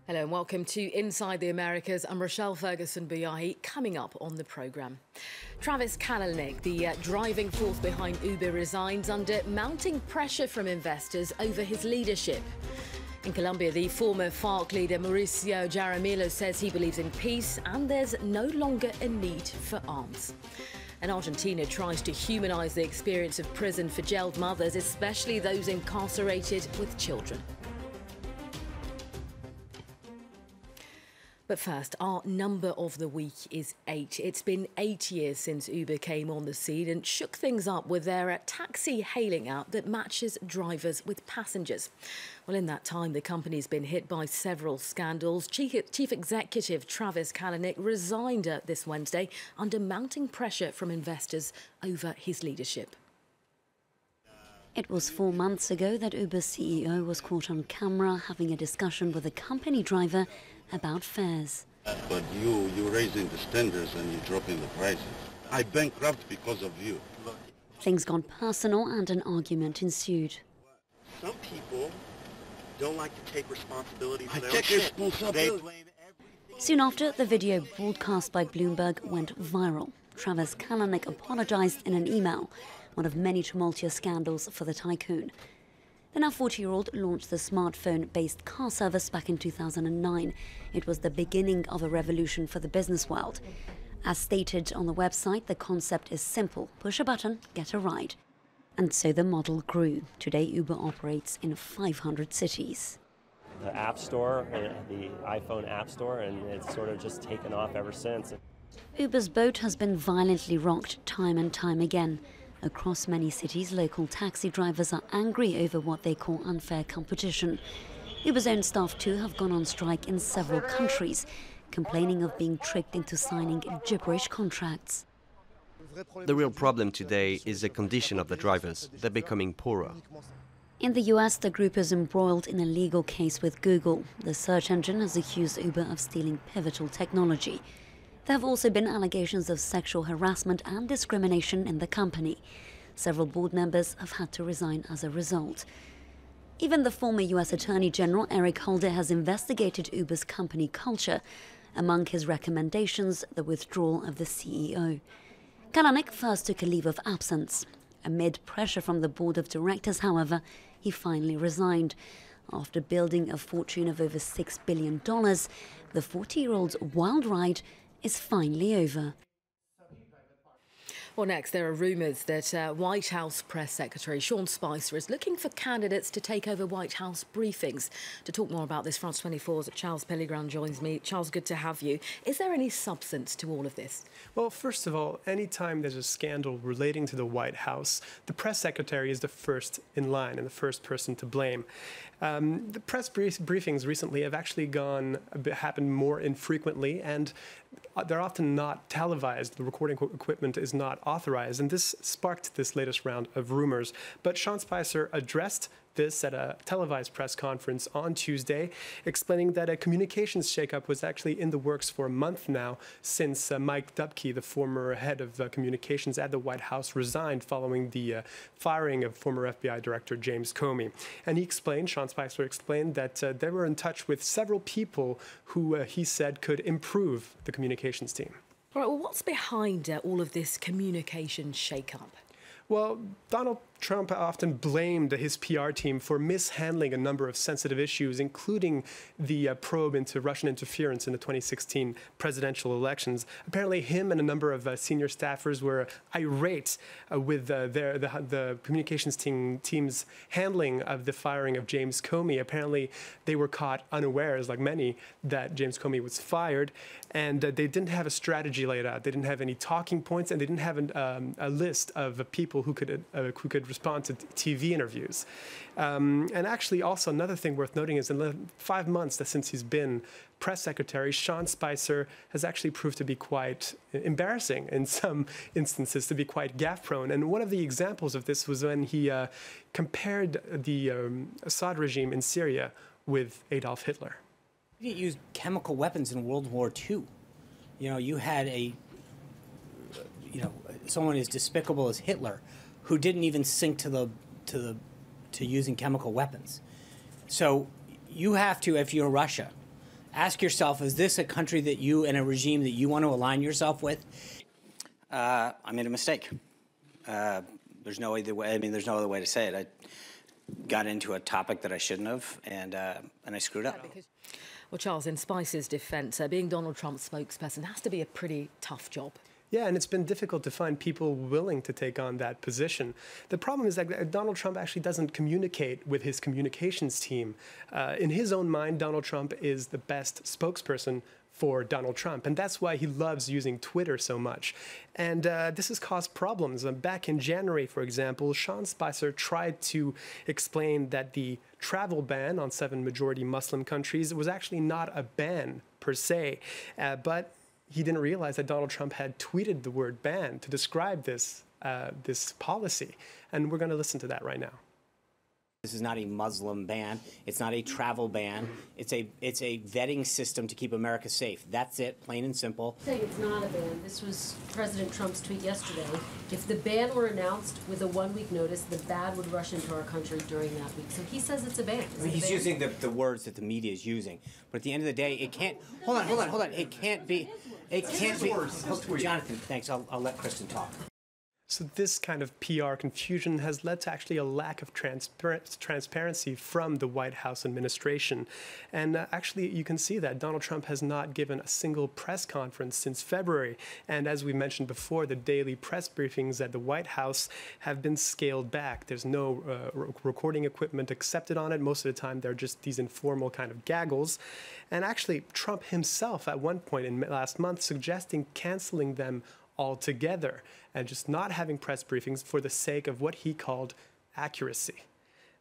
Hello and welcome to Inside the Americas. I'm Rochelle Ferguson-Buyahi. Coming up on the programme, Travis Kalanick, the driving force behind Uber, resigns under mounting pressure from investors over his leadership. In Colombia, the former FARC leader Mauricio Jaramillo says he believes in peace and there's no longer a need for arms. And Argentina tries to humanise the experience of prison for jailed mothers, especially those incarcerated with children. But first, our number of the week is 8. It's been 8 years since Uber came on the scene and shook things up with their taxi hailing app that matches drivers with passengers. Well, in that time, the company's been hit by several scandals. Chief Executive Travis Kalanick resigned this Wednesday under mounting pressure from investors over his leadership. It was 4 months ago that Uber's CEO was caught on camera having a discussion with a company driver about fares. But you're raising the standards and you're dropping the prices. I bankrupt because of you. Things got personal and an argument ensued. Some people don't like to take responsibility for their I take responsibility. They blame everything. Soon after, the video broadcast by Bloomberg went viral. Travis Kalanick apologized in an email, one of many tumultuous scandals for the tycoon. The now 40-year-old launched the smartphone-based car service back in 2009. It was the beginning of a revolution for the business world. As stated on the website, the concept is simple. Push a button, get a ride. And so the model grew. Today, Uber operates in 500 cities. The App Store, the iPhone App Store, and it's sort of just taken off ever since. Uber's boat has been violently rocked time and time again. Across many cities, local taxi drivers are angry over what they call unfair competition. Uber's own staff too have gone on strike in several countries, complaining of being tricked into signing gibberish contracts. The real problem today is the condition of the drivers. They're becoming poorer. In the US, the group is embroiled in a legal case with Google. The search engine has accused Uber of stealing pivotal technology. There have also been allegations of sexual harassment and discrimination in the company. Several board members have had to resign as a result. Even the former US Attorney General Eric Holder has investigated Uber's company culture. Among his recommendations, the withdrawal of the CEO. Kalanick first took a leave of absence. Amid pressure from the board of directors, however, he finally resigned. After building a fortune of over $6 billion, the 40-year-old's wild ride is finally over. Well, next, there are rumours that White House Press Secretary Sean Spicer is looking for candidates to take over White House briefings. To talk more about this, France 24's Charles Pellegrin joins me. Charles, good to have you. Is there any substance to all of this? Well, first of all, anytime there's a scandal relating to the White House, the press secretary is the first in line and the first person to blame. The press briefings recently have actually happened more infrequently, and they're often not televised. The recording equipment is not authorized, and this sparked this latest round of rumors. But Sean Spicer addressed this at a televised press conference on Tuesday, explaining that a communications shakeup was actually in the works for a month now, since Mike Dubke, the former head of communications at the White House, resigned following the firing of former FBI Director James Comey. And Sean Spicer explained that they were in touch with several people who he said could improve the communications team. All right, well, what's behind all of this communication shakeup? Well, Donald Trump often blamed his PR team for mishandling a number of sensitive issues, including the probe into Russian interference in the 2016 presidential elections. Apparently, him and a number of senior staffers were irate with the communications team's handling of the firing of James Comey. Apparently, they were caught unawares, like many, that James Comey was fired, and they didn't have a strategy laid out. They didn't have any talking points, and they didn't have a list of people who could respond to TV interviews. And actually, also another thing worth noting is in the 5 months since he's been press secretary, Sean Spicer has actually proved to be quite embarrassing in some instances, to be quite gaffe-prone. And one of the examples of this was when he compared the Assad regime in Syria with Adolf Hitler. You didn't use chemical weapons in World War II. You know, you had someone as despicable as Hitler, who didn't even sink to using chemical weapons. So you have to, if you're Russia, Ask yourself, is this a country that you and a regime that you want to align yourself with? I made a mistake. There's no other way. I mean, there's no other way to say it. I got into a topic that I shouldn't have, and I screwed up. Well, Charles, in Spice's defence, being Donald Trump's spokesperson has to be a pretty tough job. Yeah, and it's been difficult to find people willing to take on that position. The problem is that Donald Trump actually doesn't communicate with his communications team. In his own mind, Donald Trump is the best spokesperson for Donald Trump, and that's why he loves using Twitter so much. And this has caused problems. Back in January, for example, Sean Spicer tried to explain that the travel ban on 7 majority Muslim countries was actually not a ban per se, but he didn't realize that Donald Trump had tweeted the word ban to describe this, this policy. And we're going to listen to that right now. This is not a Muslim ban. It's not a travel ban. It's a vetting system to keep America safe. That's it, plain and simple. Saying it's not a ban. This was President Trump's tweet yesterday. If the ban were announced with a 1-week notice, the bad would rush into our country during that week. So he says it's a ban. He's using the words that the media is using. But at the end of the day, it can't... Hold on. It can't be... It can't be... Jonathan, thanks. I'll let Kristen talk. So this kind of PR confusion has led to actually a lack of transparency from the White House administration. And actually, you can see that Donald Trump has not given a single press conference since February. And as we mentioned before, the daily press briefings at the White House have been scaled back. There's no recording equipment accepted on it. Most of the time, they're just these informal kind of gaggles. And actually, Trump himself at one point in last month suggesting canceling them altogether and just not having press briefings for the sake of what he called accuracy.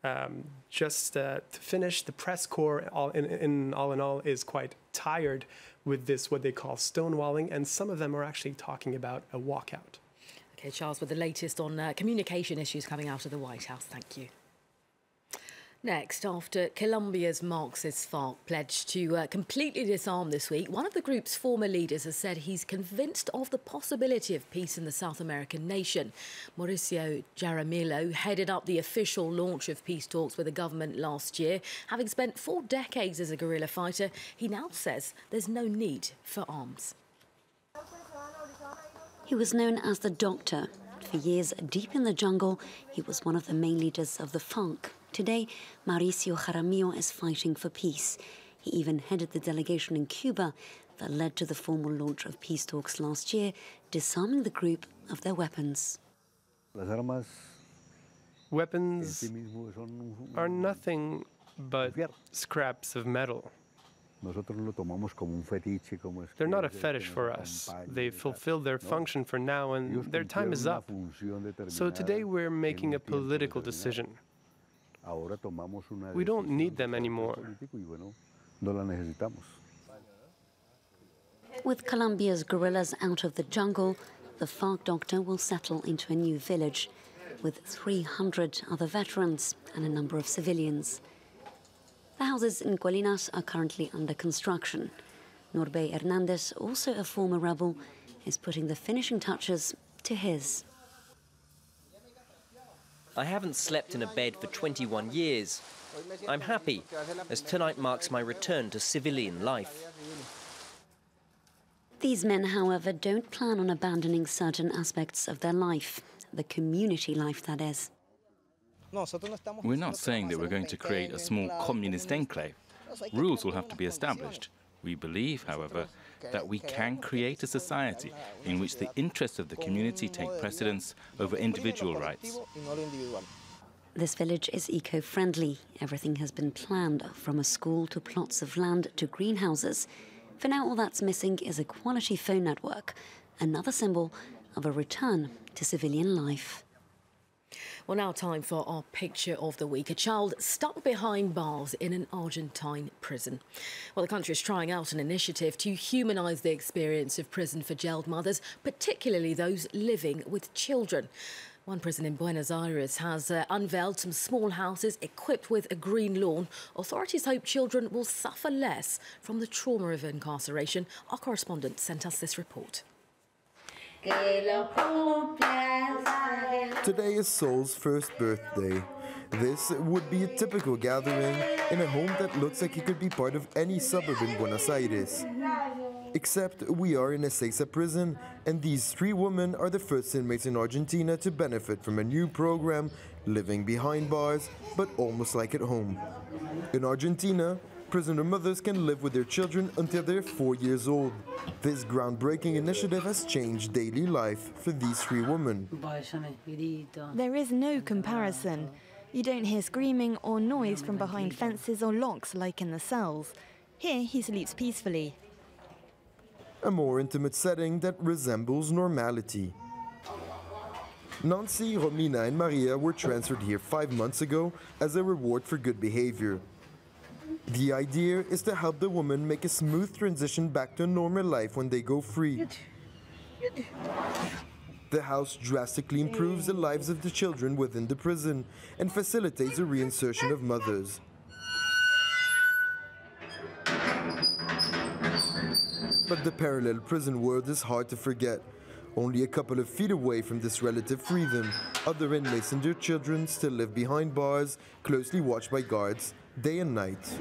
To finish, the press corps, all in all, is quite tired with this, what they call stonewalling, and some of them are actually talking about a walkout. Okay, Charles, with the latest on communication issues coming out of the White House. Thank you. Next, after Colombia's Marxist FARC pledged to completely disarm this week, one of the group's former leaders has said he's convinced of the possibility of peace in the South American nation. Mauricio Jaramillo headed up the official launch of peace talks with the government last year. Having spent 4 decades as a guerrilla fighter, he now says there's no need for arms. He was known as the Doctor. For years deep in the jungle, he was one of the main leaders of the FARC. Today, Mauricio Jaramillo is fighting for peace. He even headed the delegation in Cuba that led to the formal launch of peace talks last year, disarming the group of their weapons. Weapons are nothing but scraps of metal. They're not a fetish for us. They've fulfilled their function for now, and their time is up. So today we're making a political decision. We don't need them anymore. With Colombia's guerrillas out of the jungle, the FARC Doctor will settle into a new village with 300 other veterans and a number of civilians. The houses in Colinas are currently under construction. Norbey Hernandez, also a former rebel, is putting the finishing touches to his. I haven't slept in a bed for 21 years. I'm happy, as tonight marks my return to civilian life. These men, however, don't plan on abandoning certain aspects of their life, the community life, that is. We're not saying that we're going to create a small communist enclave. Rules will have to be established. We believe, however, that we can create a society in which the interests of the community take precedence over individual rights. This village is eco-friendly. Everything has been planned, from a school to plots of land to greenhouses. For now, all that's missing is a quality phone network, another symbol of a return to civilian life. Well, now time for our picture of the week. A child stuck behind bars in an Argentine prison. Well, the country is trying out an initiative to humanise the experience of prison for jailed mothers, particularly those living with children. One prison in Buenos Aires has unveiled some small houses equipped with a green lawn. Authorities hope children will suffer less from the trauma of incarceration. Our correspondent sent us this report. Today is Sol's first birthday. This would be a typical gathering in a home that looks like it could be part of any suburb in Buenos Aires. Except we are in Ezeiza prison, and these 3 women are the first inmates in Argentina to benefit from a new program, living behind bars, but almost like at home. In Argentina, prisoner mothers can live with their children until they're 4 years old. This groundbreaking initiative has changed daily life for these 3 women. There is no comparison. You don't hear screaming or noise from behind fences or locks like in the cells. Here he sleeps peacefully. A more intimate setting that resembles normality. Nancy, Romina and Maria were transferred here 5 months ago as a reward for good behavior. The idea is to help the women make a smooth transition back to a normal life when they go free. The house drastically improves the lives of the children within the prison and facilitates the reinsertion of mothers. But the parallel prison world is hard to forget. Only a couple of feet away from this relative freedom, other inmates and their children still live behind bars, closely watched by guards, day and night.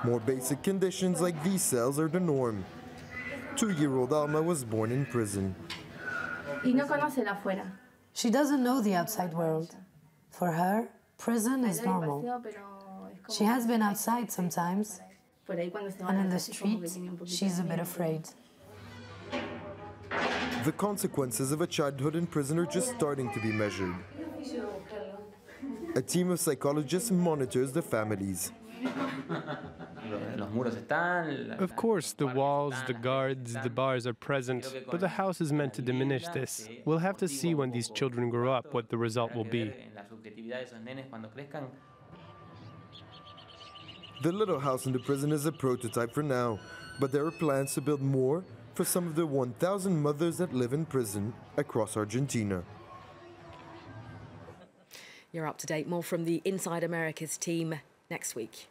More basic conditions like these cells are the norm. 2-year-old Alma was born in prison. She doesn't know the outside world. For her, prison is normal. She has been outside sometimes, and in the street, she's a bit afraid. The consequences of a childhood in prison are just starting to be measured. A team of psychologists monitors the families. Of course, the walls, the guards, the bars are present, but the house is meant to diminish this. We'll have to see when these children grow up what the result will be. The little house in the prison is a prototype for now, but there are plans to build more for some of the 1,000 mothers that live in prison across Argentina. You're up to date. More from the Inside America's team next week.